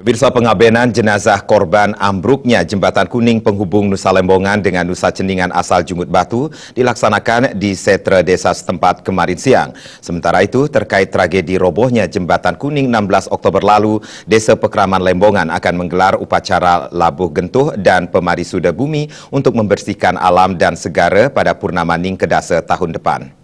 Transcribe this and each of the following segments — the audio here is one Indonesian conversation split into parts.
Pemirsa, pengabenan jenazah korban ambruknya Jembatan Kuning penghubung Nusa Lembongan dengan Nusa Ceningan asal Jungut Batu dilaksanakan di Setre Desa setempat kemarin siang. Sementara itu, terkait tragedi robohnya Jembatan Kuning 16 Oktober lalu, Desa Pekraman Lembongan akan menggelar upacara labuh gentuh dan pemarisuda bumi untuk membersihkan alam dan segara pada Purnama Ning Kedasa tahun depan.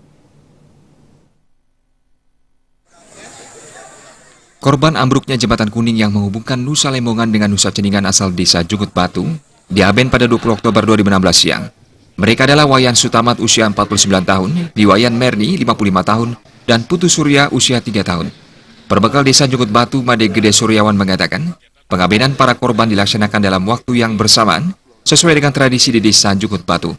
Korban ambruknya Jembatan Kuning yang menghubungkan Nusa Lembongan dengan Nusa Ceningan asal Desa Jungut Batu diaben pada 20 Oktober 2016 siang. Mereka adalah Wayan Sutamat usia 49 tahun, Diwayan Merni 55 tahun, dan Putu Surya usia 3 tahun. Perbekal Desa Jungut Batu, Made Gede Suryawan mengatakan, pengabenan para korban dilaksanakan dalam waktu yang bersamaan sesuai dengan tradisi di Desa Jungut Batu.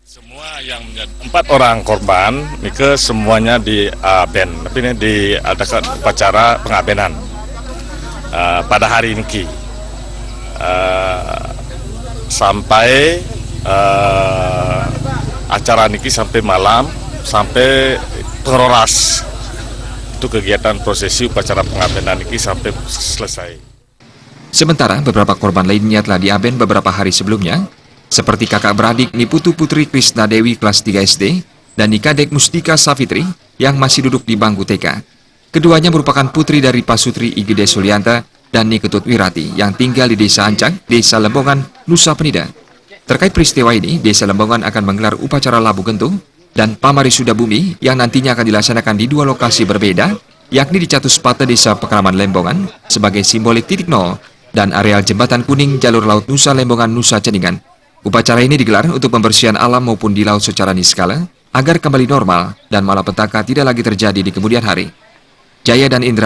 Semua yang 4 orang korban ini semuanya di aben, tapi ini diadakan upacara pengabenan pada hari ini sampai acara niki sampai malam sampai pengeroras itu kegiatan prosesi upacara pengabenan niki sampai selesai. Sementara beberapa korban lainnya telah diaben beberapa hari sebelumnya, seperti kakak beradik Niputu Putri Krisna Dewi kelas 3 SD dan Nikadek Mustika Safitri yang masih duduk di bangku TK. Keduanya merupakan putri dari Pasutri Igede Sulianta dan Niketut Wirati yang tinggal di Desa Ancak, Desa Lembongan, Nusa Penida. Terkait peristiwa ini, Desa Lembongan akan menggelar upacara labuh gentuh dan pamarisuda bumi yang nantinya akan dilaksanakan di 2 lokasi berbeda, yakni di Catuspata Desa Pekraman Lembongan sebagai simbolik titik nol dan areal Jembatan Kuning jalur laut Nusa Lembongan, Nusa Ceningan. Upacara ini digelar untuk pembersihan alam maupun di laut secara niskala agar kembali normal dan malapetaka tidak lagi terjadi di kemudian hari. Jaya dan Indra